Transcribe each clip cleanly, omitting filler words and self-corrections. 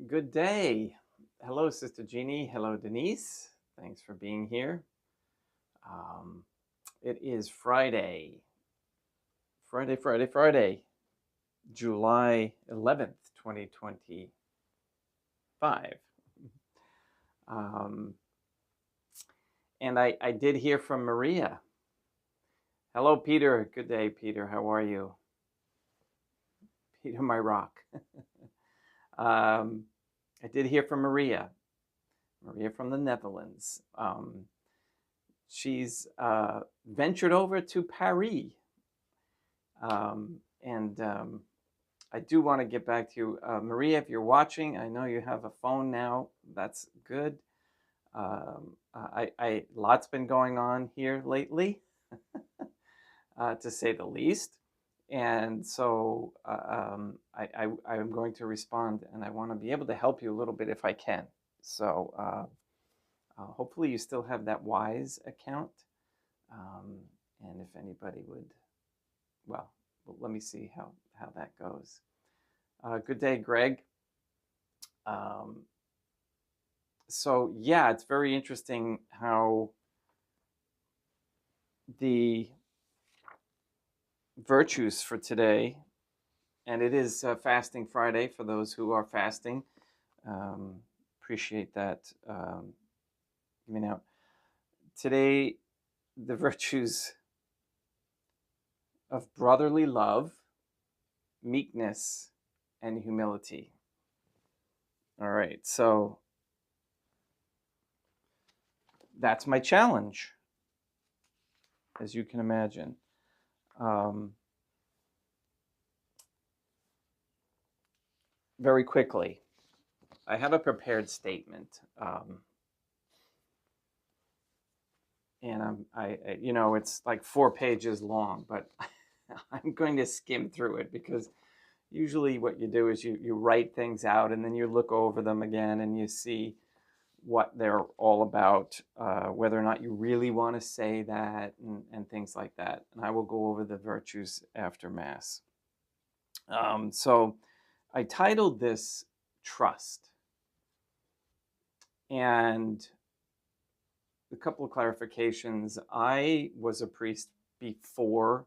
Good day. Hello, Sister Jeannie. Hello, Denise. Thanks for being here. Um, it is Friday, July 11th, 2025. Um, and I did hear from Maria. Hello, Peter. Good day, Peter. How are you? Peter, my rock. I did hear from Maria from the Netherlands. She's ventured over to Paris. And I do want to get back to you. Maria, if you're watching, I know you have a phone now. That's good. Lots been going on here lately, to say the least. And so I'm going to respond, and I want to be able to help you a little bit if I can. So hopefully you still have that Wise account. And if anybody would, well, let me see how that goes. Good day, Greg. So yeah, it's very interesting how the virtues for today, and it is Fasting Friday for those who are fasting. Appreciate that. Today, the virtues of brotherly love, meekness, and humility. All right, so that's my challenge, as you can imagine. Very quickly, I have a prepared statement, and it's like 4 pages long, but I'm going to skim through it because usually what you do is you write things out and then you look over them again and you see what they're all about, whether or not you really want to say that, and things like that. And I will go over the virtues after Mass. So I titled this Trust. And a couple of clarifications. I was a priest before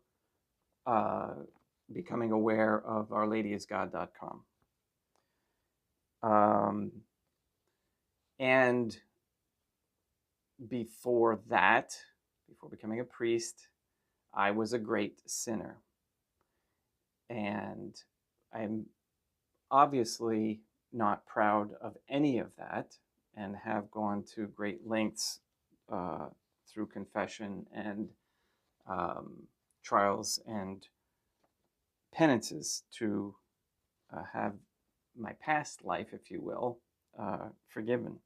becoming aware of OurLadyIsGod.com. And before that, before becoming a priest, I was a great sinner. And I'm obviously not proud of any of that, and have gone to great lengths through confession and trials and penances to have my past life, if you will, forgiven.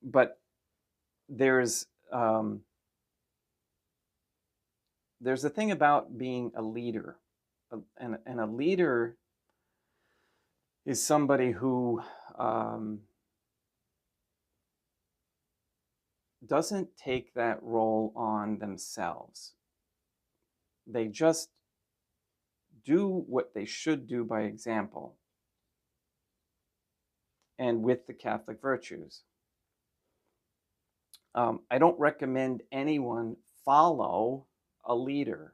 But there's a thing about being a leader, and a leader is somebody who doesn't take that role on themselves. They just do what they should do by example, and with the Catholic virtues. I don't recommend anyone follow a leader.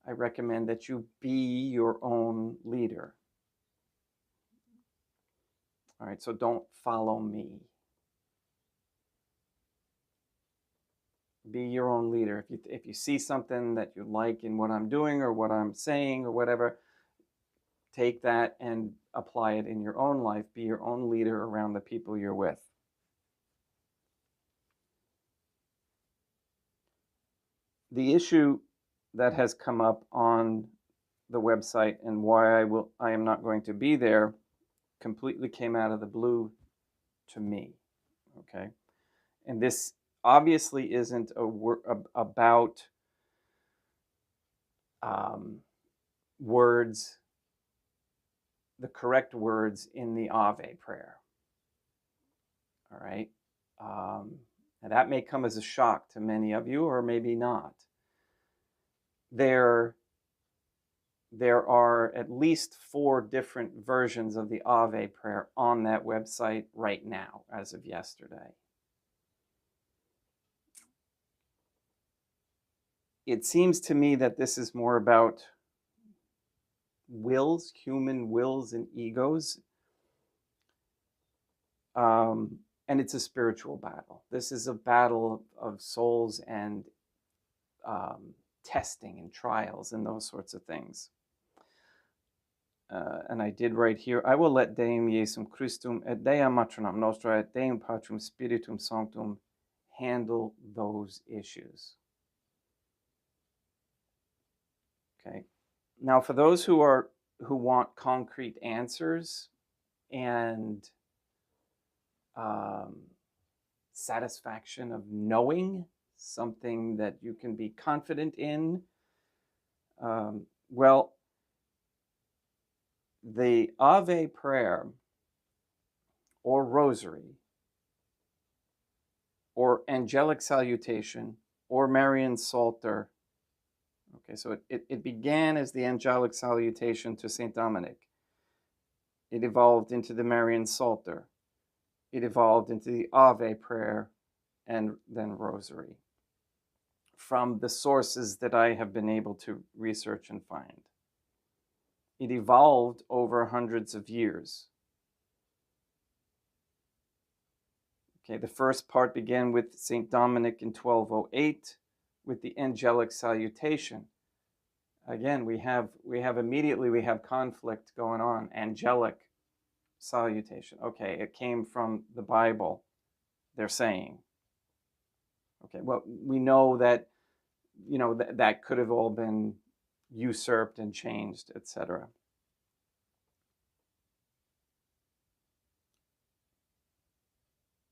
I recommend that you be your own leader. All right, so don't follow me. Be your own leader. If you see something that you like in what I'm doing or what I'm saying or whatever, take that and apply it in your own life. Be your own leader around the people you're with. The issue that has come up on the website and why I am not going to be there completely came out of the blue to me. Okay, and this obviously isn't about words, the correct words in the Ave prayer. All right, and that may come as a shock to many of you, or maybe not. There there are at least 4 different versions of the Ave prayer on that website right now, as of yesterday. It seems to me that this is more about wills, human wills and egos. And it's a spiritual battle. This is a battle of souls and testing and trials and those sorts of things. And I did right here, I will let Deum Jesum Christum et Dea Matronam Nostra et Deum Patrum Spiritum Sanctum handle those issues. Okay. Now, for those who want concrete answers and satisfaction of knowing something that you can be confident in, well, the Ave prayer or rosary or angelic salutation or Marian Psalter. Okay, so it began as the angelic salutation to Saint Dominic. It evolved into the Marian Psalter. It evolved into the Ave prayer and then rosary, from the sources that I have been able to research and find. It evolved over hundreds of years. Okay, the first part began with Saint Dominic in 1208 with the angelic salutation. Again, we have conflict going on. Angelic salutation. Okay, it came from the Bible, they're saying. Okay, well, we know that, that could have all been usurped and changed, etc.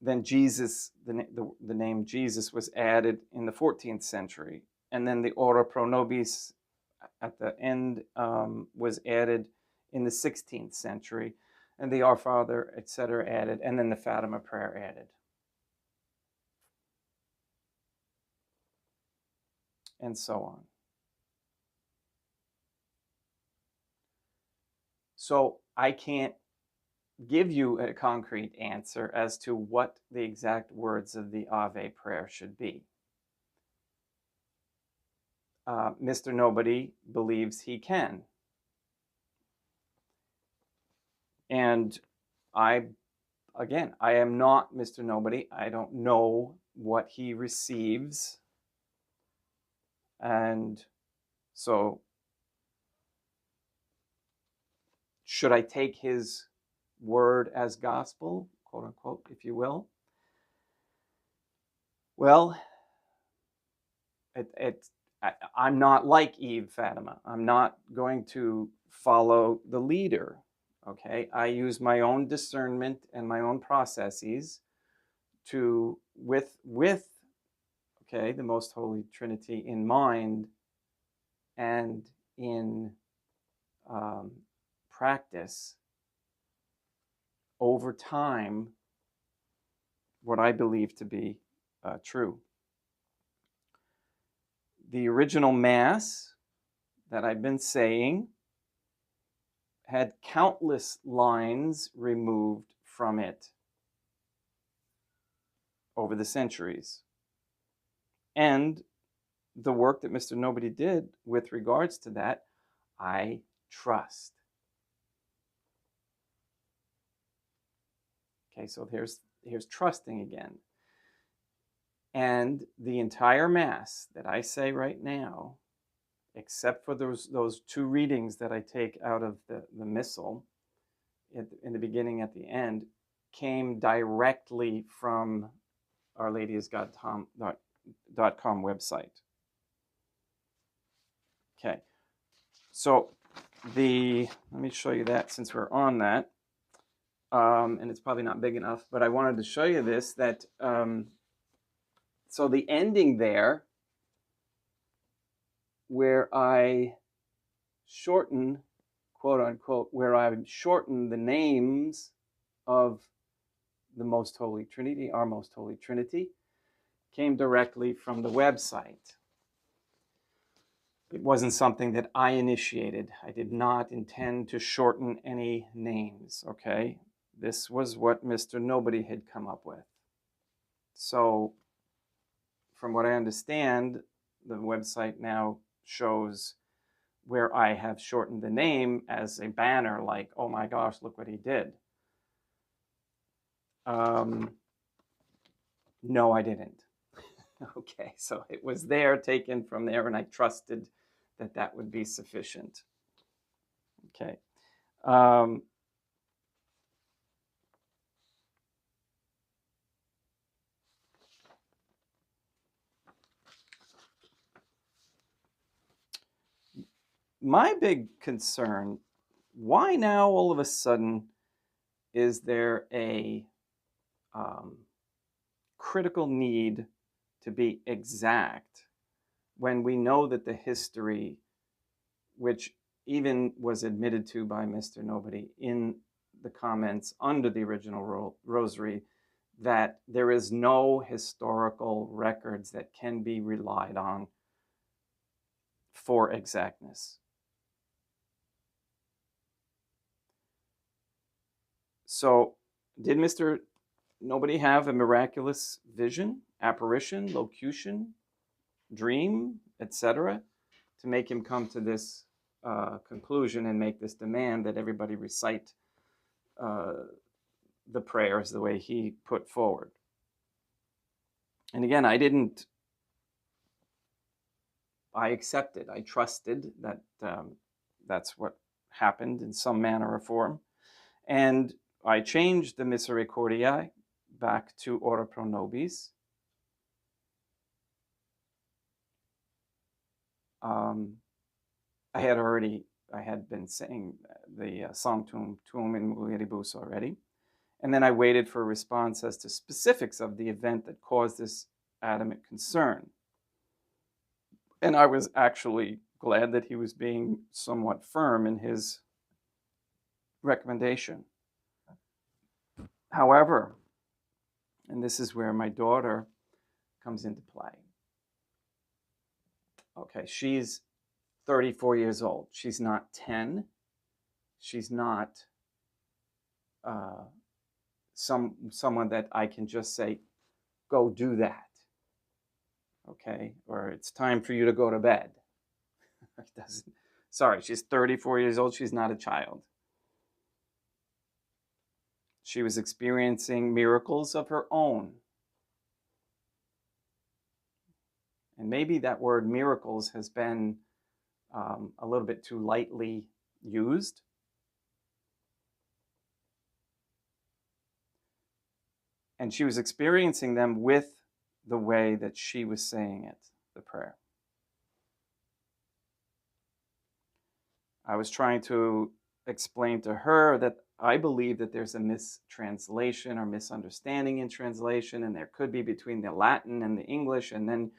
Then Jesus, the name Jesus was added in the 14th century. And then the Ora Pro Nobis at the end was added in the 16th century. And the Our Father, etc. added. And then the Fatima prayer added. And so on. So I can't give you a concrete answer as to what the exact words of the Ave prayer should be. Mr. Nobody believes he can. And I am not Mr. Nobody. I don't know what he receives. And so, should I take his word as gospel, quote unquote, if you will? Well, I'm not like Eve Fatima. I'm not going to follow the leader. Okay, I use my own discernment and my own processes to, with the Most Holy Trinity in mind and in practice, over time, what I believe to be true. The original Mass that I've been saying had countless lines removed from it over the centuries. And the work that Mr. Nobody did with regards to that, I trust. Okay, so here's trusting again. And the entire Mass that I say right now, except for those 2 readings that I take out of the Missal in the beginning, at the end, came directly from OurLadyIsGod.com website. Okay, so let me show you that since we're on that. And it's probably not big enough, but I wanted to show you this, that so the ending there, where I shorten, quote unquote, where I shorten the names of the Most Holy Trinity, our Most Holy Trinity, came directly from the website. It wasn't something that I initiated. I did not intend to shorten any names, okay? This was what Mr. Nobody had come up with. So, from what I understand, the website now shows where I have shortened the name as a banner, like, oh my gosh, look what he did. No, I didn't. Okay, so it was there, taken from there, and I trusted that that would be sufficient. Okay. My big concern, why now all of a sudden is there a critical need to be exact when we know that the history, which even was admitted to by Mr. Nobody in the comments under the original rosary, that there is no historical records that can be relied on for exactness. So, did Mr. Nobody have a miraculous vision, apparition, locution, dream, etc., to make him come to this conclusion and make this demand that everybody recite the prayers the way he put forward? And again, I accepted, I trusted that that's what happened in some manner or form. And I changed the Misericordiae back to Ora pro nobis. I had been saying the Sanctum Tuum in Mulieribus already. And then I waited for a response as to specifics of the event that caused this adamant concern. And I was actually glad that he was being somewhat firm in his recommendation. However, and this is where my daughter comes into play. Okay, she's 34 years old. She's not 10. She's not someone that I can just say, go do that. Okay, or it's time for you to go to bed. Sorry, she's 34 years old. She's not a child. She was experiencing miracles of her own. And maybe that word miracles has been a little bit too lightly used. And she was experiencing them with the way that she was saying it, the prayer. I was trying to explain to her that I believe that there's a mistranslation or misunderstanding in translation, and there could be between the Latin and the English, and then,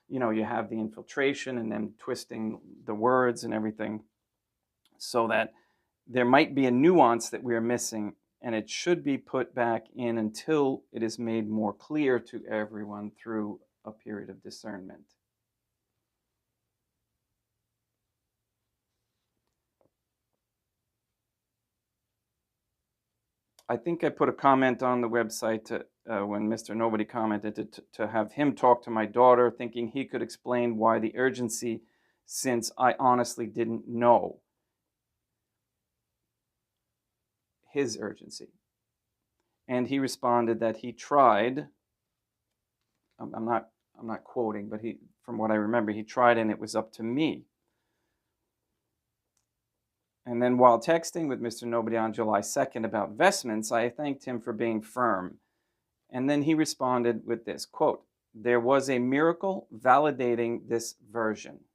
you have the infiltration and then twisting the words and everything, so that there might be a nuance that we are missing, and it should be put back in until it is made more clear to everyone through a period of discernment. I think I put a comment on the website when Mr. Nobody commented to have him talk to my daughter, thinking he could explain why the urgency, since I honestly didn't know his urgency. And he responded that he tried. I'm not quoting, but from what I remember, he tried and it was up to me. And then while texting with Mr. Nobody on July 2nd about vestments, I thanked him for being firm. And then he responded with this, quote, "There was a miracle validating this version.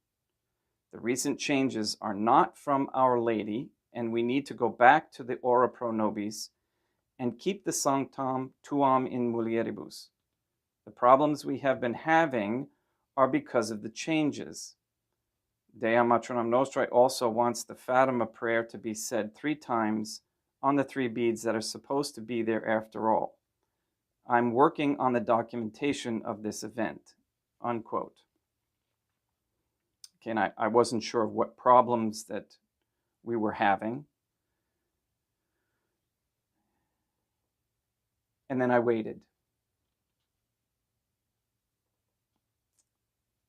The recent changes are not from Our Lady, and we need to go back to the Ora pro nobis and keep the Sanctam Tuam in Mulieribus. The problems we have been having are because of the changes. Dea Matronam Nostrae also wants the Fatima prayer to be said 3 times on the 3 beads that are supposed to be there after all. I'm working on the documentation of this event," unquote. Okay, and I wasn't sure of what problems that we were having. And then I waited.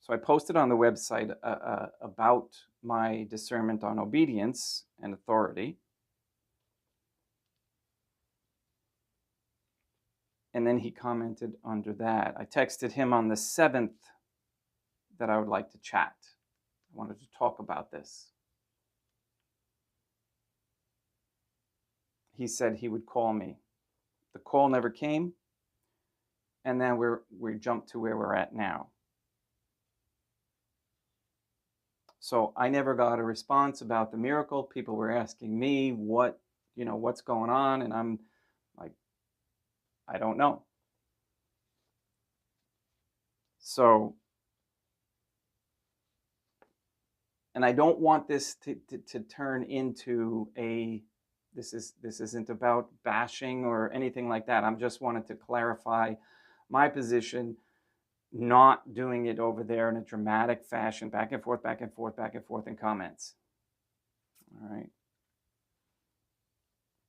So I posted on the website about my discernment on obedience and authority. And then he commented under that. I texted him on the 7th that I would like to chat. I wanted to talk about this. He said he would call me. The call never came. And then we jumped to where we're at now. So I never got a response about the miracle. People were asking me what's going on, and I'm like, I don't know. So, and I don't want this to turn into this isn't about bashing or anything like that. I just wanted to clarify my position, not doing it over there in a dramatic fashion, back and forth, back and forth, back and forth in comments. All right.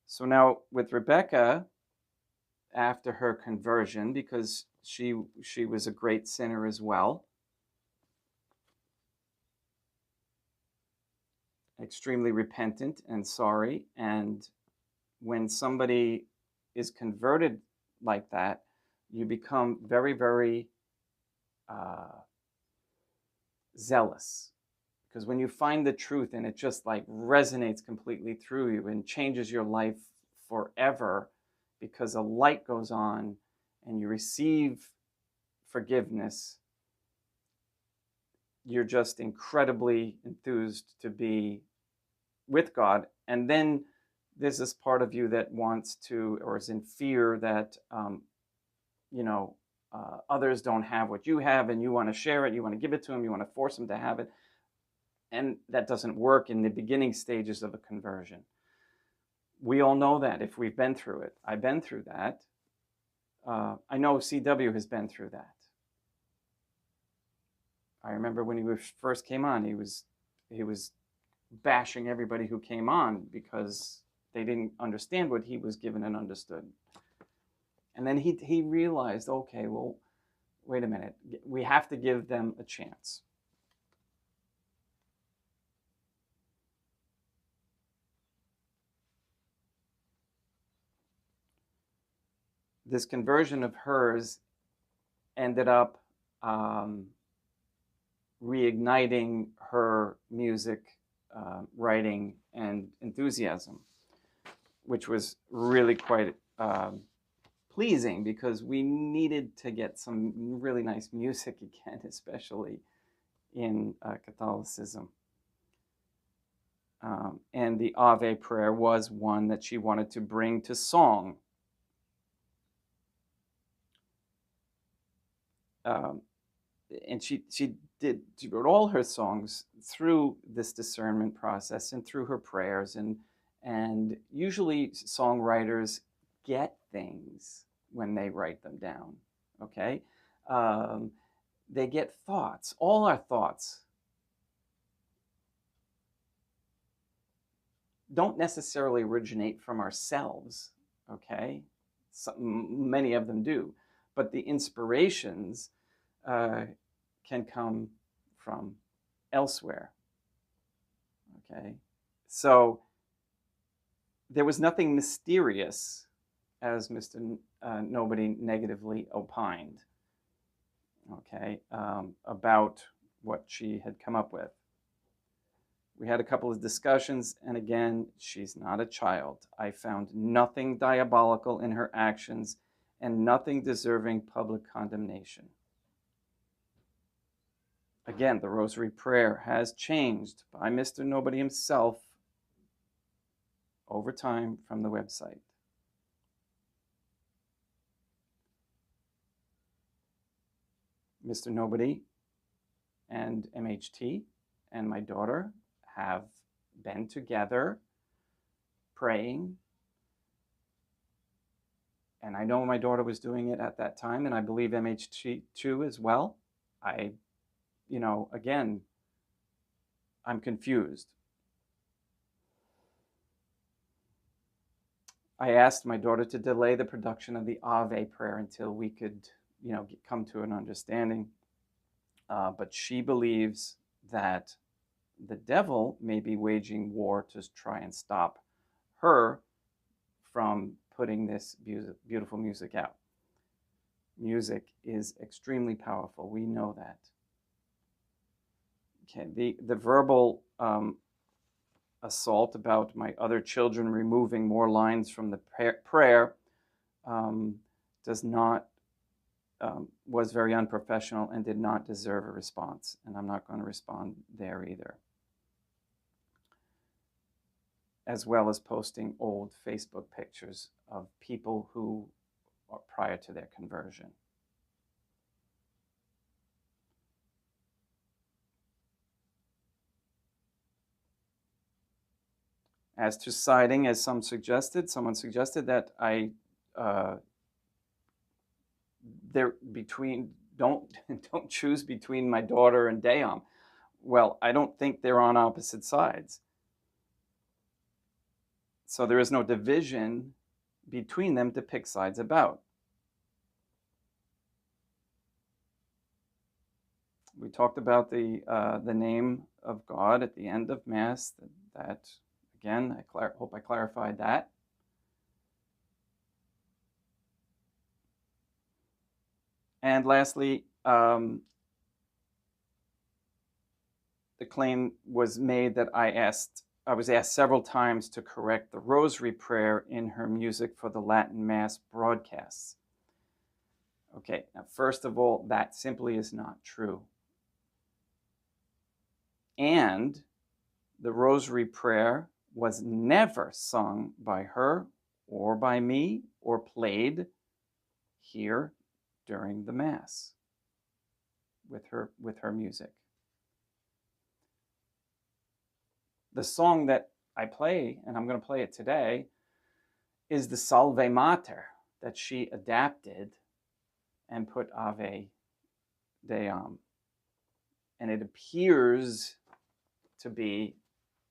So now with Rebecca, after her conversion, because she was a great sinner as well, extremely repentant and sorry. And when somebody is converted like that, you become very, very zealous. Because when you find the truth and it just like resonates completely through you and changes your life forever, because a light goes on and you receive forgiveness, you're just incredibly enthused to be with God. And then there's this part of you that wants to, or is in fear that, others don't have what you have, and you want to share it, you want to give it to them, you want to force them to have it. And that doesn't work in the beginning stages of a conversion. We all know that if we've been through it. I've been through that. I know CW has been through that. I remember when he first came on, he was bashing everybody who came on because they didn't understand what he was given and understood. And then he realized, okay, well, wait a minute, we have to give them a chance. This conversion of hers ended up reigniting her music writing and enthusiasm, which was really quite pleasing, because we needed to get some really nice music again, especially in Catholicism. And the Ave prayer was one that she wanted to bring to song. And she wrote all her songs through this discernment process and through her prayers, and usually songwriters get things when they write them down. Okay, they get thoughts. All our thoughts don't necessarily originate from ourselves. Okay, many of them do, but the inspirations can come from elsewhere. Okay, so there was nothing mysterious, as Mr. Nobody negatively opined, okay, about what she had come up with. We had a couple of discussions, and again, she's not a child. I found nothing diabolical in her actions and nothing deserving public condemnation. Again, the Rosary Prayer has changed by Mr. Nobody himself over time from the website. Mr. Nobody and MHT and my daughter have been together praying. And I know my daughter was doing it at that time, and I believe MHT too as well. Again, I'm confused. I asked my daughter to delay the production of the Ave prayer until we could, come to an understanding. But she believes that the devil may be waging war to try and stop her from putting this beautiful music out. Music is extremely powerful. We know that. Okay, the verbal assault about my other children removing more lines from the prayer was very unprofessional and did not deserve a response. And I'm not going to respond there either. As well as posting old Facebook pictures of people who are prior to their conversion. As to siding, as someone suggested that I don't choose between my daughter and Dayam. Well, I don't think they're on opposite sides. So there is no division between them to pick sides about. We talked about the name of God at the end of Mass. That again, I hope I clarified that. And lastly, the claim was made that I was asked several times to correct the Rosary Prayer in her music for the Latin Mass broadcasts. Okay, now first of all, that simply is not true. And the Rosary Prayer was never sung by her or by me or played here during the Mass with her music. The song that I play, and I'm going to play it today, is the Salve Mater that she adapted and put Ave Deum. And it appears to be,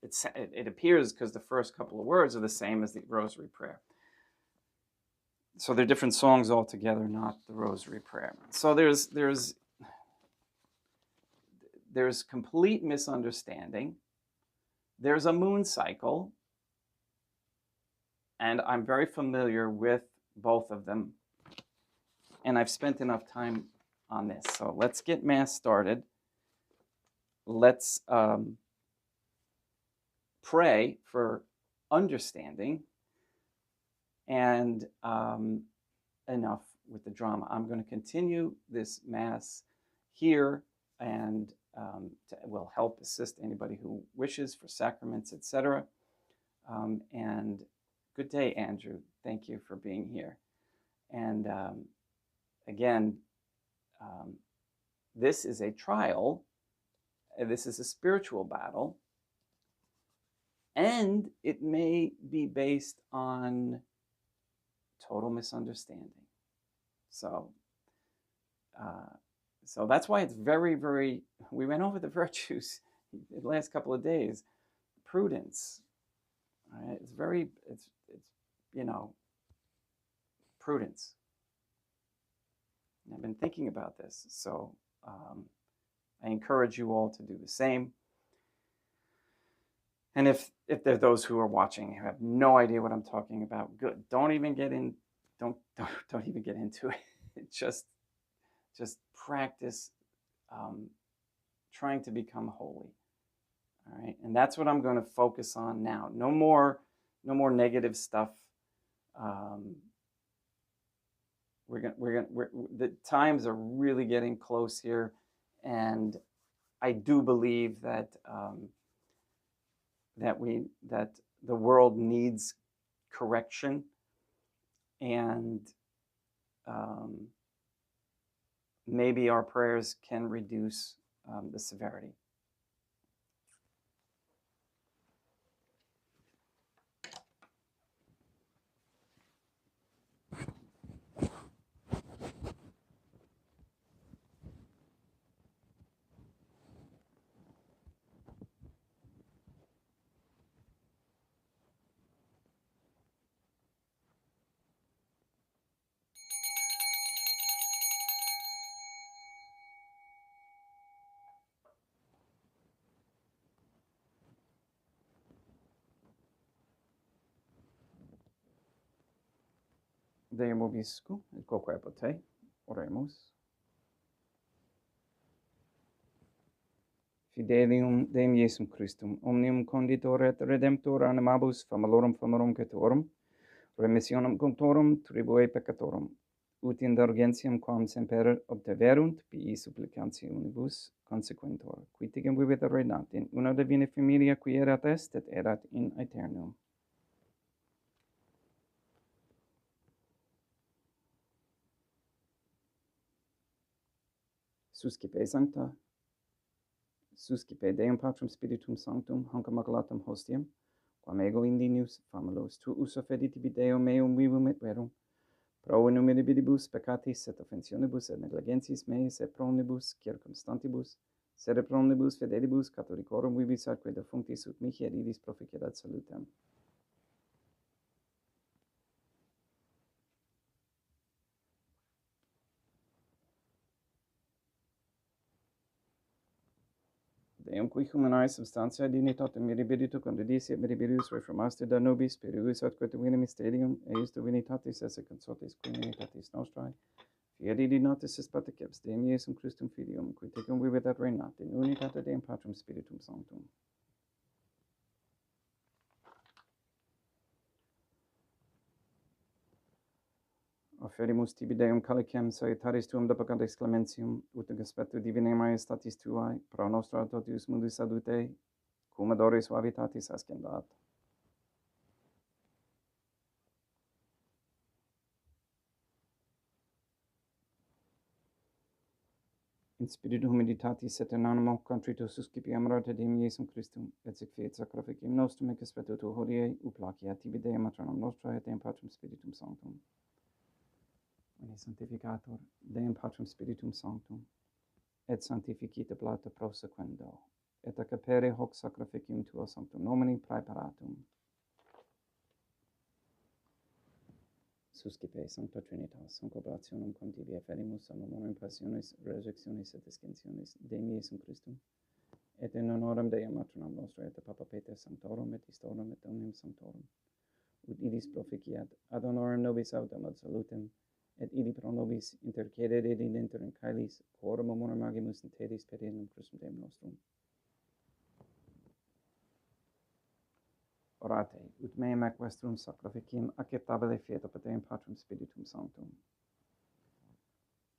it appears because the first couple of words are the same as the Rosary Prayer. So they're different songs altogether, not the Rosary Prayer. So there's complete misunderstanding. There's a moon cycle, and I'm very familiar with both of them, and I've spent enough time on this. So let's get Mass started. Let's pray for understanding, and enough with the drama. I'm going to continue this Mass here, and will help assist anybody who wishes for sacraments, etc. And good day, Andrew. Thank you for being here. And again, this is a trial. This is a spiritual battle. And it may be based on total misunderstanding. So that's why it's very, very, we went over the virtues the last couple of days. Prudence, right? It's prudence. And I've been thinking about this, so I encourage you all to do the same. And if there are those who are watching who have no idea what I'm talking about, good. Don't even get into it. Just practice trying to become holy. All right, and that's what I'm going to focus on now. No more negative stuff. The times are really getting close here, and I do believe that that the world needs correction, and maybe our prayers can reduce the severity. Deum vobiscum, et quoque apud te, oremus. Fidelium Deum Iesum Christum, omnium conditor et redemptor animabus famalorum cetorum, remissionem contorum tribue peccatorum, ut indulgentiam quam semper obteverunt pii supplicantionibus consequentor, qui tigem vivit reinat in una divina familia qui erat est et erat in aeternum. Suscipe sancta, suscipe Deum Patrum Spiritum Sanctum, hanc immaculatum hostiam, quam ego indinius famulos, tu uso fedi tibi Deo meum vivum et verum, pro innumerabilibus peccatis et offensionibus et negligentiis meis et pro omnibus circumstantibus, sed pro omnibus fidelibus catholicorum vivis atque defunctis ut mihi et idis proficiat salutem. Deum qui humanae substantiae dignitatem mirabilitu condidis et mirabilius reformaste da nobis, perius atque divina mysterium, eis divinitatis esse consortis qui divinitatis nostrae, fiat notis est patriceps Deum Iesum Christum Filium, qui tecum vivit et reinat in unitate Deum Patrum Spiritum Sanctum. Offerimus tibi Deum calicem salutaris tuum deprecatis clementium, ut in conspectu divinae majestatis tuae, pro nostra totius mundus salute, cum odore suavitatis ascendat. In spiritu humilitatis et in animo contrito suscipiam rata Deum Iesum Christum, et sic fiat sacrificium nostrum in conspectu tu hodie, ut placiat tibi Deum matronum nostra et Deum Patrum Spiritum Sanctum. Veni sanctificator Deum Patrum Spiritum Sanctum, et sanctificite plata prosequendo, et accapere hoc sacrificium tuo sanctum nomini praeparatum. Suscipe Sancta Trinitas, hanc oblationem contibi efferimus amorum passionis, resurrectionis et ascensionis Deum Iesum Christum, et in honorem Deum matronam nostra et Papa Peter Sanctorum et Istorum et Omnium Sanctorum, ut idis proficiat ad honorem nobis autem ad salutem, et idi pro nobis intercedere inter in caelis, quorum amorem agimus in tedis pedendum Christum Deum nostrum. Orate, ut meam ac vestrum sacrificium acceptabile fiat apud Deum Patrum Spiritum Sanctum.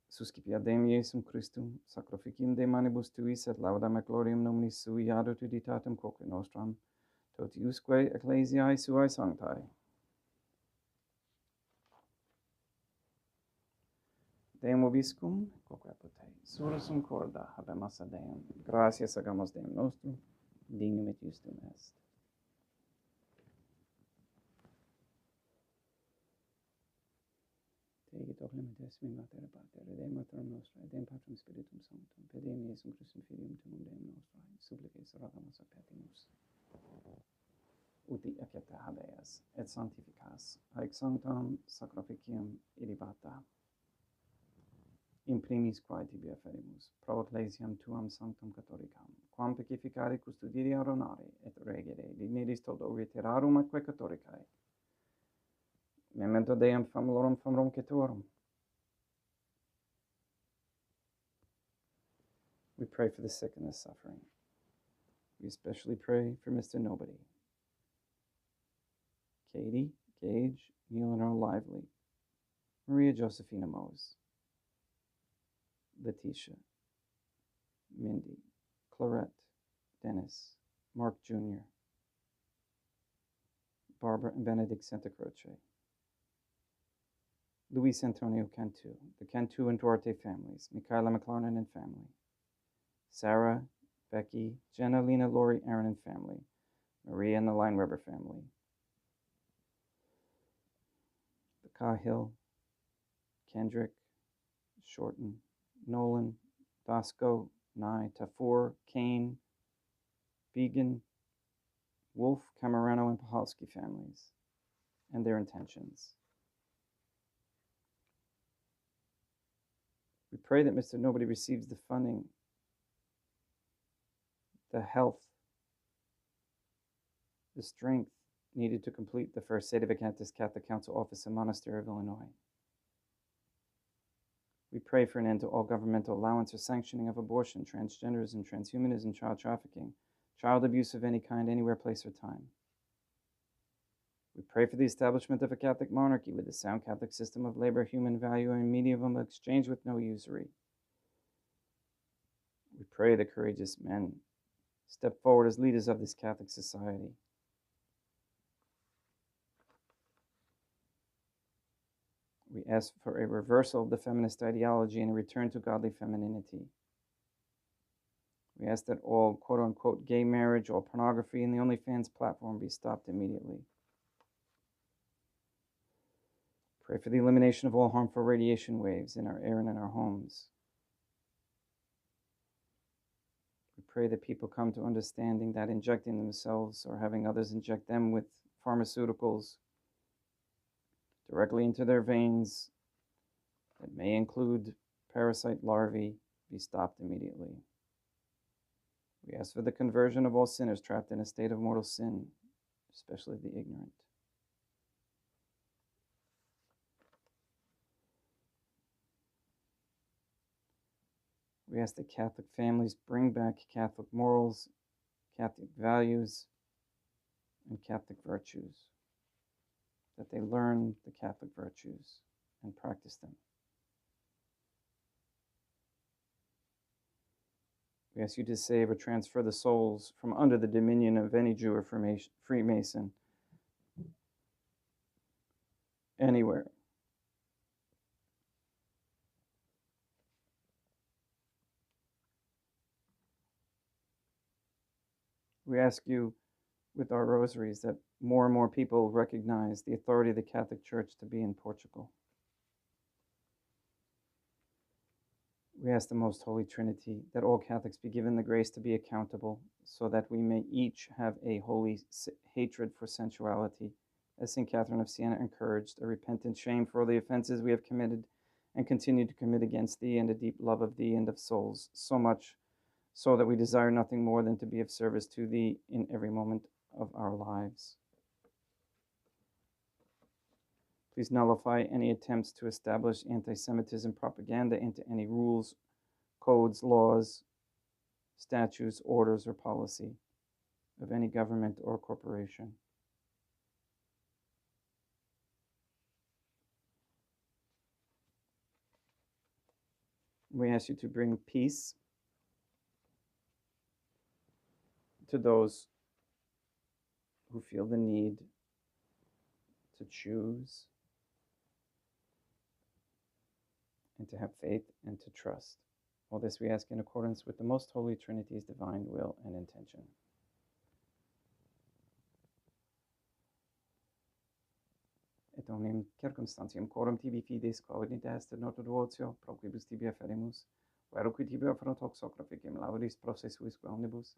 Suscipiat Deum Iesum Christum, sacrificium de manibus tuis et laudam et gloriam nominis sui ad utiditatem quoque nostram, totiusque ecclesiae suae sanctae. Deum vobiscum, quoque apud te, sursum corda habemus ad Deum, gratias agamus Deum nostrum, dignum et justum est. Tegit hoc limites mi mater et pater, et Deum matronum nostra, et Deum Patrum Spiritum Sanctum, per Deum Iesum Christum Filium tuum Deum nostrae, supplices oratamus ac petimus. Uti accepta habeas, et sanctificas, haec sanctam sacrificium ilibata. In primis quae tibi afferimus, pro ecclesiam tuam sanctum catholicam, quam pacificare custodire aronare, et regere, dignitis todo reiterarum atque catholicae. Memento Deum famulorum cetorum. We pray for the sick and the suffering. We especially pray for Mr. Nobody, Katie, Gage, Eleanor Lively, Maria Josephina Mose, Letitia, Mindy, Clarette, Dennis, Mark Jr., Barbara and Benedict Santa Croce, Luis Antonio Cantu, the Cantu and Duarte families, Michaela McLarnon and family, Sarah, Becky, Jenna, Lena, Lori, Aaron and family, Maria and the Line Weber family, the Cahill, Kendrick, Shorten, Nolan, Dasco, Nye, Tafur, Kane, Began, Wolf, Camerano, and Pahalski families, and their intentions. We pray that Mr. Nobody receives the funding, the health, the strength needed to complete the first Sede Vacantis Catholic Council office in Monastery of Illinois, We pray for an end to all governmental allowance or sanctioning of abortion, transgenderism, transhumanism, child trafficking, child abuse of any kind, anywhere, place, or time. We pray for the establishment of a Catholic monarchy with a sound Catholic system of labor, human value, and medium of exchange with no usury. We pray that courageous men step forward as leaders of this Catholic society. We ask for a reversal of the feminist ideology and a return to godly femininity. We ask that all quote-unquote gay marriage, all pornography, and the OnlyFans platform be stopped immediately. Pray for the elimination of all harmful radiation waves in our air and in our homes. We pray that people come to understanding that injecting themselves or having others inject them with pharmaceuticals directly into their veins that may include parasite larvae be stopped immediately. We ask for the conversion of all sinners trapped in a state of mortal sin, especially the ignorant. We ask that Catholic families bring back Catholic morals, Catholic values, and Catholic virtues, that they learn the Catholic virtues and practice them. We ask you to save or transfer the souls from under the dominion of any Jew or Freemason anywhere. We ask you with our rosaries that more and more people recognize the authority of the Catholic Church to be in Portugal. We ask the Most Holy Trinity that all Catholics be given the grace to be accountable so that we may each have a holy hatred for sensuality, as St. Catherine of Siena encouraged, a repentant shame for all the offenses we have committed and continue to commit against thee, and a deep love of thee and of souls, so much so that we desire nothing more than to be of service to thee in every moment of our lives. Please nullify any attempts to establish anti-Semitism propaganda into any rules, codes, laws, statutes, orders, or policy of any government or corporation. We ask you to bring peace to those who feel the need to choose and to have faith and to trust. All this we ask in accordance with the Most Holy Trinity's divine will and intention. Et omnium circumstantium quorum tibi fides covenit est noto devotio, pro quibus tibi afferimus, veroque tibi offerot hoc sacraficem laudis pro se suisque omnibus,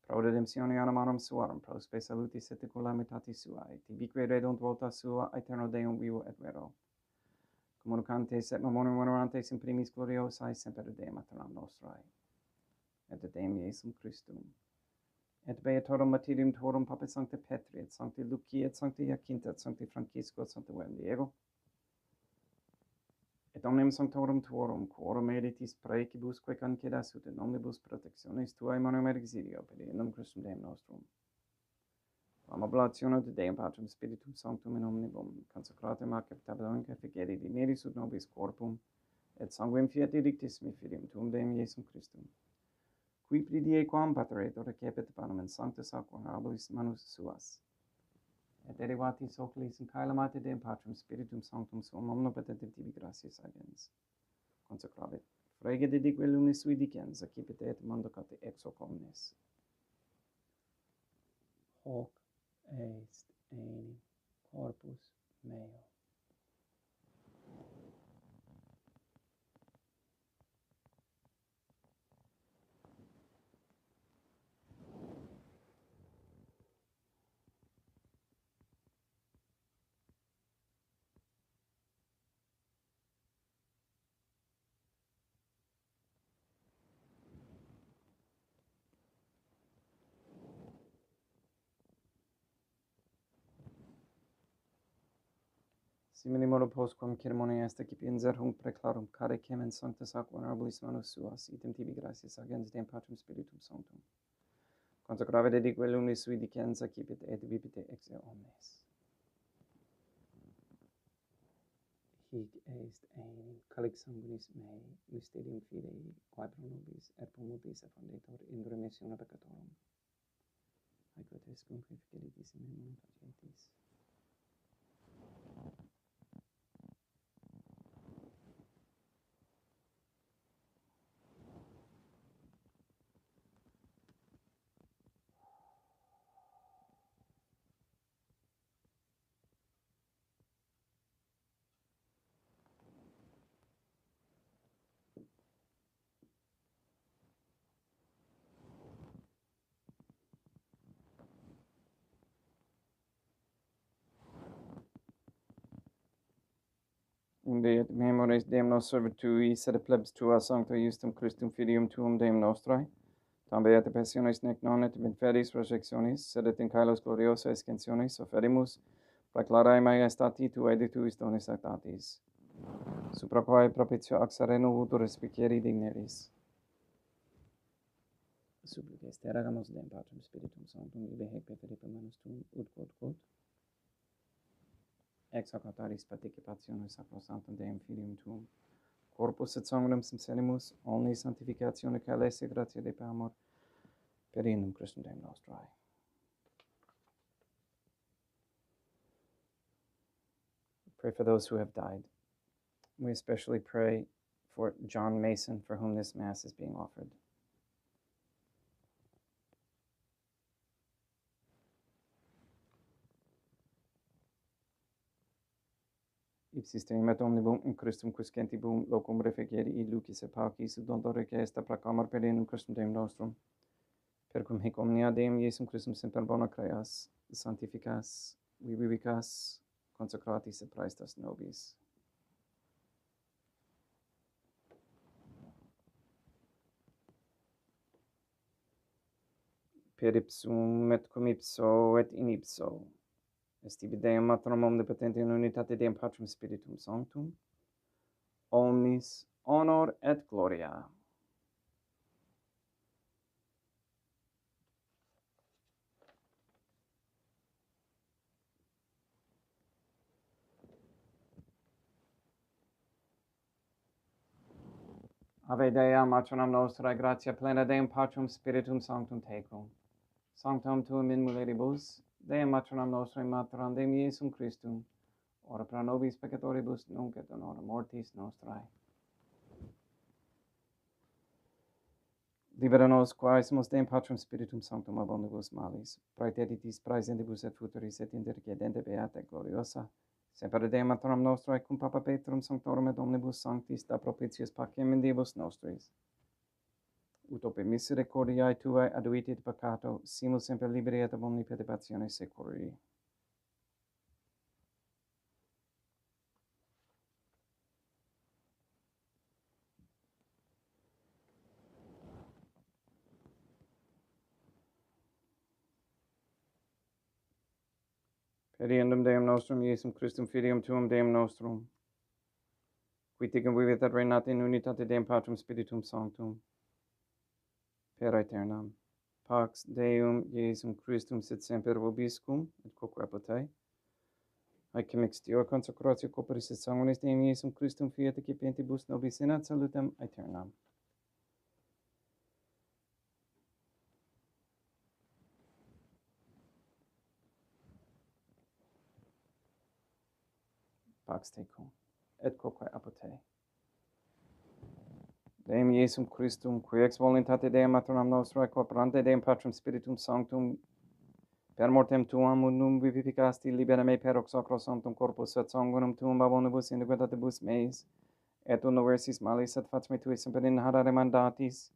pro redemptione animarum suarum, pro spe salutis et calamitatis suae, tibique redunt vota sua, aeterno Deum vivo et vero, communicantes et memoriam venerantes in primis gloriosae semper Deum aeternam nostrae, et Deum Iesum Christum, et beatorum martyrium tuorum Papa Sancte Petri, et Sancti Lucia, et Sancti Jacinta, et Sancti Francisco, et Sancti Diego, et omnium sanctorum tuorum, quorum editis praecibusque cancedas ut in omnibus protectionis tuae manuum exilio, per innum Christum Deum nostrum. Am oblatione de Deum Patrum Spiritum Sanctum in omnibus, consecratem ac capitatem efficere dineris ut nobis corpum, et sanguinem fiat edictissimi filium tuum Deum Iesum Christum, qui pridie quam pateretur recepit panem in sanctus ac honorabilis manus suas, et derivatis oculis in caelamate Deum Patrum Spiritum Sanctum suum omnipotentem tibi gratias agens, consecravit frege dedique lunis sui dicens, accipit et mandocate ex hoc omnes. Hoc est enim corpus meo. Simili modo postquam ceremonia est acip inserhunc preclarum care cemen sanctus ac honorabilis manus suas, item tibi gratias agens Deum Patrum Spiritum Sanctum. Consecrave dedique lunis sui dicens accipit et vivite ex eo omnes. Hic est ein calix sanguinis mei, mysterium fidei, quae pro nobis et pro multis effundetur in remissione peccatorum. Aequates cum ficeritis in memoriam facietis. Unde et memores Deum nos servitui, sed plebs tua sancta justum Christum filium tuum Deum nostrae, tambe et passionis nec non et in fedis resurrectionis, sed et in caelos gloriosa ascensionis offerimus, preclarae maiestati tuae de tuis donis actatis, supra quae propitio ac sereno utur respicieri digneris. Supplices te ragamus Deum Patrum Spiritum Sanctum, ibe hec perferipe manus tuum, ut quod, ex hoc autaris participationis sacrosanctum Deum Filium tuum, corpus et sanguinem sincerimus, omni sanctificatione caelese gratia de amor, per inum Christum Deum nostrae. Pray for those who have died. We especially pray for John Mason, for whom this Mass is being offered. Ipsis temimet omnibus in Christum quiscentibus locum refegeri lucis et paucis, ut dondore est proclamar per inum Christum Deum nostrum, per cum hic omnia Deum Iesum Christum semper bona creas, sanctificas, vivicas, consecratis et praestas nobis. Per ipsum et cum ipso et in ipso, est ibi Deum Matrum omnipotente in unitate Deum Patrum Spiritum Sanctum, omnis honor et gloria. Ave Dea, Matronam Nostrae, gratia plena Deum Patrum Spiritum Sanctum tecum. Sanctam tuum in mulieribus, Deum Matronam Nostrae, Materam Deum Iesum Christum, ora pro nobis peccatoribus, nunc et in hora mortis nostrae. Libera nos, quaesimus Deum Patrum Spiritum Sanctum ab omnibus malis, praeteditis praesentibus et futuris et intercedente beata et gloriosa, semper Deum Matronam Nostrae, cum Papa Petrum Sanctorum et omnibus sanctis, da propitius pacem in Diebus nostris. Ut ope misericordiae tuae aduitit peccato, simus semper liberi et ab omni perturbatione securi. Per iendum Deum nostrum, Iesum Christum Filium tuum Deum nostrum, qui ticum vivit et reinat in unitate Deum Patrum Spiritum Sanctum, per aeternam. Pax Deum Iesum Christum sit semper vobiscum, et quoque apotei, haec mixtior consecratio corporis et sanguinis Deum Iesum Christum fiat ecipentibus nobis in ad salutem aeternam. Pax tecum, et quoque apotei. Deum Iesum Christum, qui ex voluntate Deum Matronam Nostrae, corporante Deum Patrum Spiritum Sanctum, per mortem tuam unum vivificasti, libera me per hoc sacrosanctum corpus et sanguinum tuum ab omnibus iniquitatibus meis, et universis malis et facme tui semper in harare mandatis,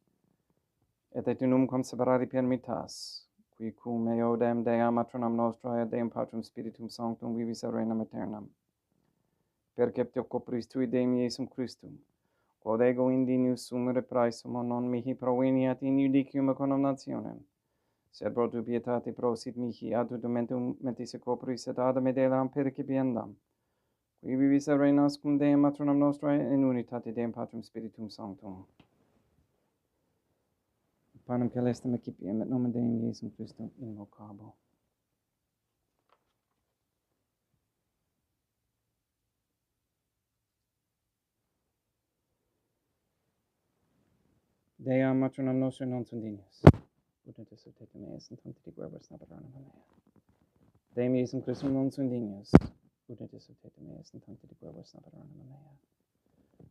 et unum quam separari permittas, qui cum eodem Deum Matronam Nostrae et Deum Patrum Spiritum Sanctum vivis et reinam aeternam. Perceptio corporis tui Deum Iesum Christum, quod ego indinius sumere praesum non mihi proveniat in judicium condemnationem, sed pro tu pietate prosit mihi ad udumentum mentis corporis et ad medelam percipiendam, Qui vivis et reinas cum Deum matronam nostrae in unitate Deum Patrum Spiritum Sanctum. Panem celestem accipiem et nomen Deum Iesum Christum invocabo. Dea matronam nostrae non sunt dignes. Ut et tecum meas in tanti verbis naberanum mea. Deum Iesum Christum non sunt dignes. Ut et tecum meas in tanti verbis naberanum mea.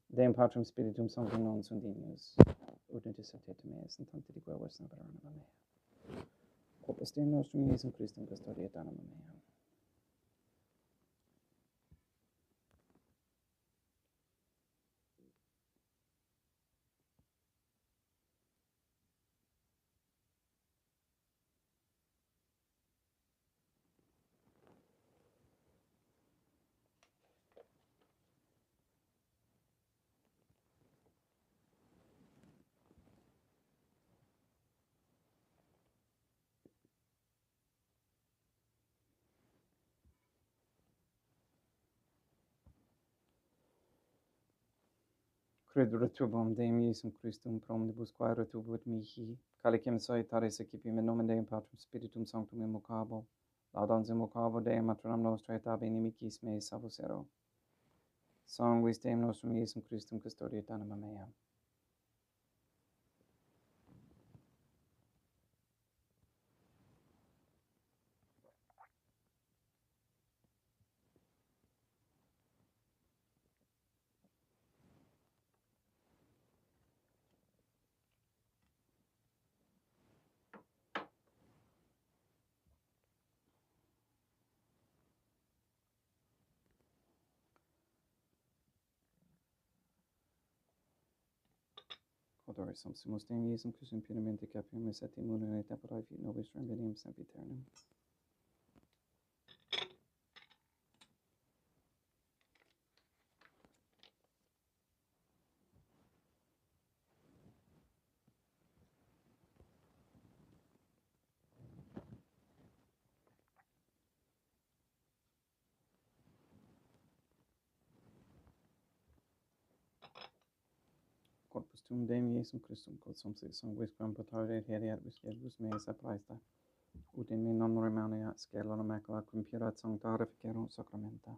Deum Patrum Spiritum Sanctum non sunt dignes. Ut et tecum meas in tanti verbis naberanum mea. Corpus Deum nostrum Iesum Christum custodiet anima mea. Cred returbum Deum Iesum Christum promnibus quae retubuit mihi, calicem solitaris accipim in nomen Deum Patrum Spiritum Sanctum invocabo, laudans invocabo Deum matronam nostrae et ab inimicis meis salvus ero. Sanguis Deum nostrum Iesum Christum custodiet anima mea. Codoris sumpsimus Deum Iesum Christum punimente capimus et immunum et tempore fit nobis remedium sempiternum. Corpus tuum Deum Iesum Christum, quod sumpsi sanguis quam potarde heriat visceribus meis apraesta, ut in me non remaneat scelera macula cum purat sancta reficerunt sacramenta.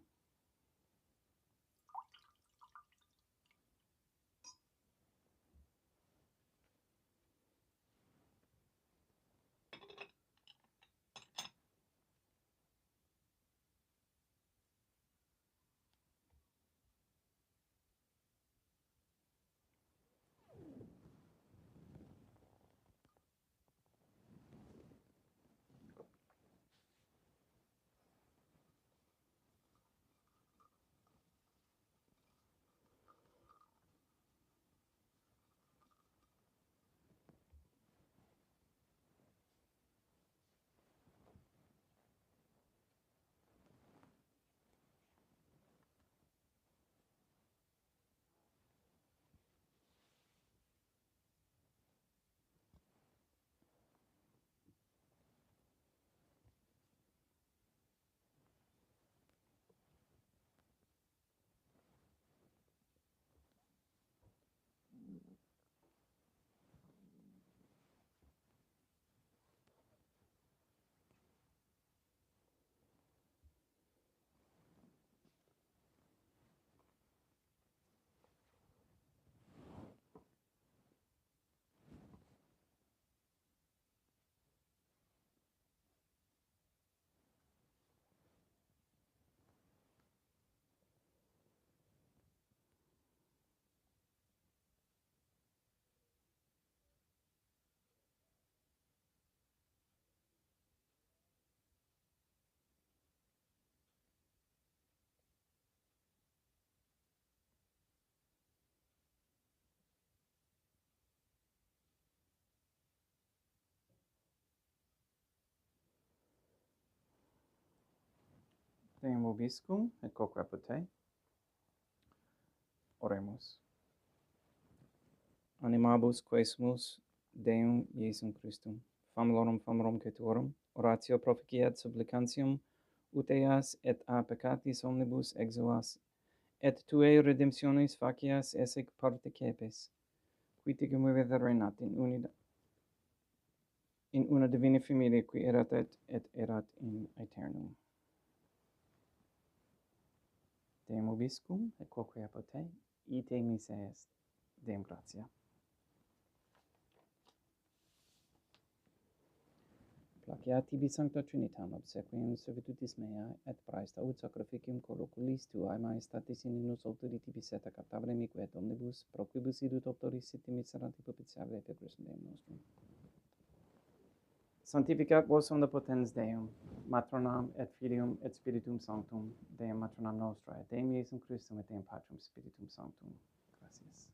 Deum vobiscum et quoque apud te. Oremus. Animabus quesumus Deum Iesum Christum, famulorum famulorum cetuorum, oratio proficiat supplicantium, uteas et a peccatis omnibus exuas, et tuae redemptionis facias esse parte cepes, qui te convivere renat in una divina familia qui erat et erat in aeternum. Deum obiscum, et quoque apote, ite mise est, Deum gratia. Placeat tibi sancta Trinitam obsequium servitutis mea, et praesta ut sacrificium colloquilis tuae maestatis in nos autori tibi seta captare mique et omnibus, pro quibus idut autoris siti miseranti propitiare per Christum Deum nostrum. Sanctificat vos omnipotens Deum, Matronam et Filium et Spiritum Sanctum, Deum Matronam Nostra, et Deum Iesum Christum, et Deum Patrum Spiritum Sanctum. Gracias.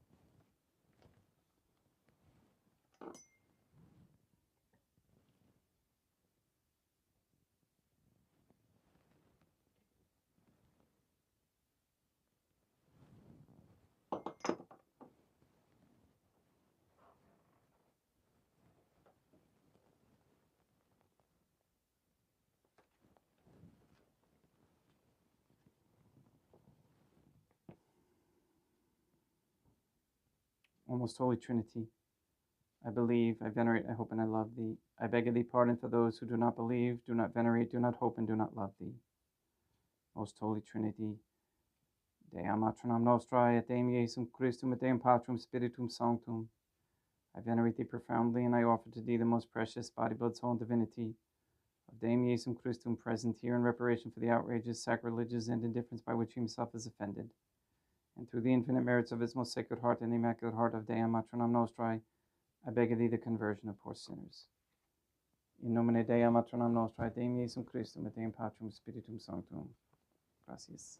O most Holy Trinity, I believe, I venerate, I hope, and I love thee. I beg of thee pardon for those who do not believe, do not venerate, do not hope, and do not love thee. Most Holy Trinity, Deum Matronam Nostrae, et Deum Iesum Christum, et Deum Patrum Spiritum Sanctum. I venerate thee profoundly, and I offer to thee the most precious body, blood, soul, and divinity of Deum Iesum Christum, present here in reparation for the outrages, sacrileges, and indifference by which he himself is offended. And through the infinite merits of his most sacred heart and the immaculate heart of Deum Matronam Nostrae, I beg of thee the conversion of poor sinners. In nomine Dei Matronam Nostrae, Deum Iesum Christum, et Deum Patrum Spiritum Sanctum. Gracias.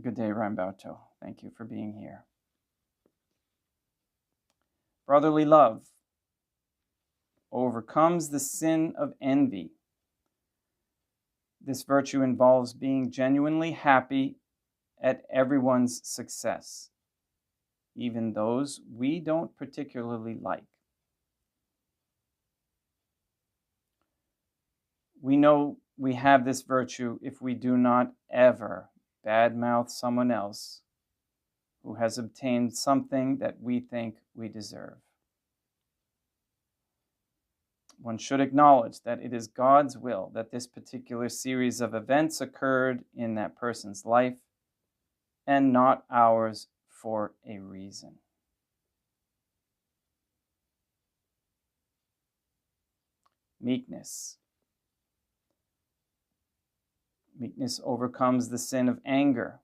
Good day, Rambato. Thank you for being here. Brotherly love overcomes the sin of envy. This virtue involves being genuinely happy at everyone's success, even those we don't particularly like. We know we have this virtue if we do not ever badmouth someone else who has obtained something that we think we deserve. One should acknowledge that it is God's will that this particular series of events occurred in that person's life and not ours for a reason. Meekness. Meekness overcomes the sin of anger.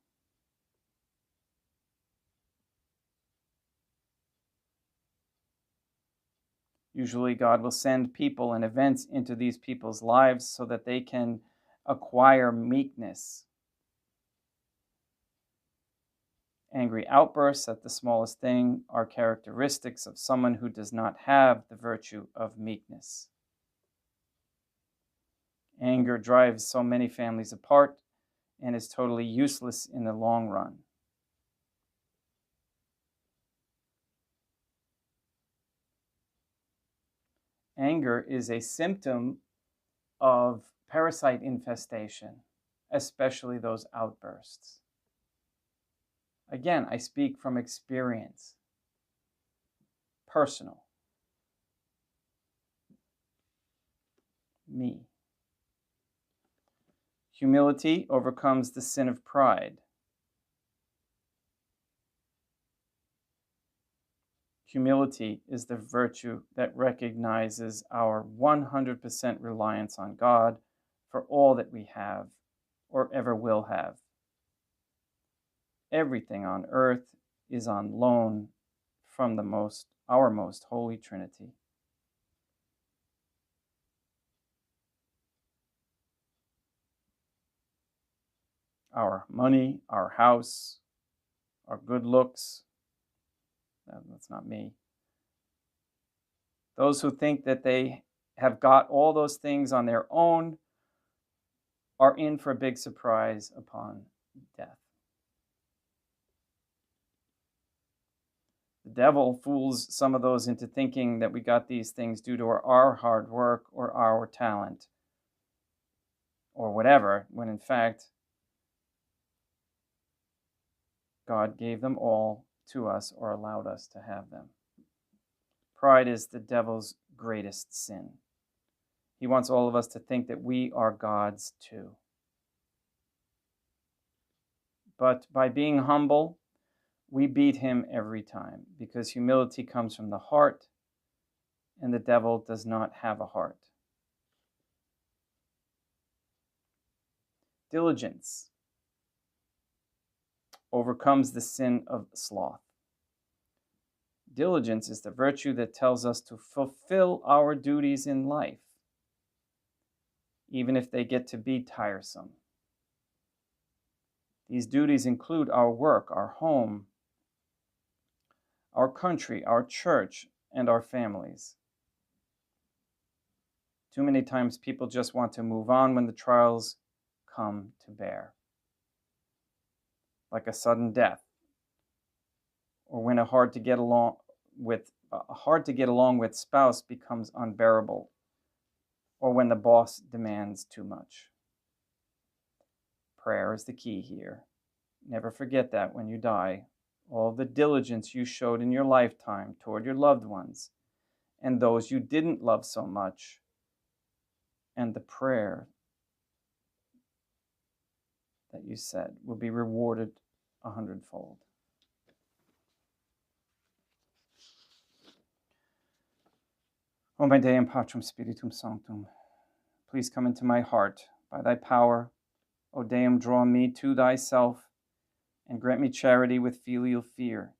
Usually God will send people and events into these people's lives so that they can acquire meekness. Angry outbursts at the smallest thing are characteristics of someone who does not have the virtue of meekness. Anger drives so many families apart and is totally useless in the long run. Anger is a symptom of parasite infestation, especially those outbursts. Again, I speak from experience, personal. Me. Humility overcomes the sin of pride. Humility is the virtue that recognizes our 100% reliance on God for all that we have or ever will have. Everything on earth is on loan from our most holy Trinity. Our money, our house, our good looks. That's not me. Those who think that they have got all those things on their own are in for a big surprise upon death. The devil fools some of those into thinking that we got these things due to our hard work or our talent or whatever, when in fact God gave them all to us or allowed us to have them. Pride is the devil's greatest sin. He wants all of us to think that we are God's too. But by being humble, we beat him every time, because humility comes from the heart, and the devil does not have a heart. Diligence overcomes the sin of sloth. Diligence is the virtue that tells us to fulfill our duties in life, even if they get to be tiresome. These duties include our work, our home, our country, our church, and our families. Too many times people just want to move on when the trials come to bear, like a sudden death, or when a hard to get along with spouse becomes unbearable, or when the boss demands too much. Prayer is the key here. Never forget that when you die, all the diligence you showed in your lifetime toward your loved ones and those you didn't love so much, and the prayer that you said will be rewarded 100-fold. O my Deum Patrum Spiritum Sanctum, please come into my heart by thy power. O Deum, draw me to thyself and grant me charity with filial fear.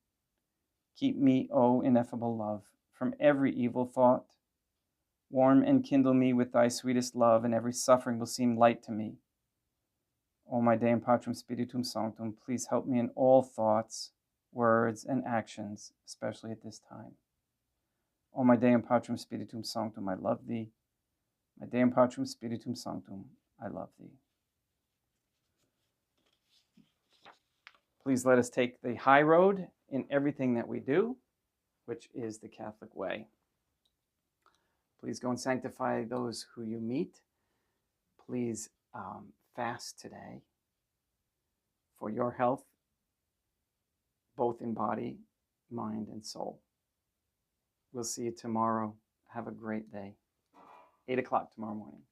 Keep me, O ineffable love, from every evil thought. Warm and kindle me with thy sweetest love, and every suffering will seem light to me. O my Deum Patrum Spiritum Sanctum, please help me in all thoughts, words, and actions, especially at this time. O my Deum Patrum Spiritum Sanctum, I love thee. My Deum Patrum Spiritum Sanctum, I love thee. Please let us take the high road in everything that we do, which is the Catholic way. Please go and sanctify those who you meet. Please fast today for your health, both in body, mind, and soul. We'll see you tomorrow. Have a great day. 8 o'clock tomorrow morning.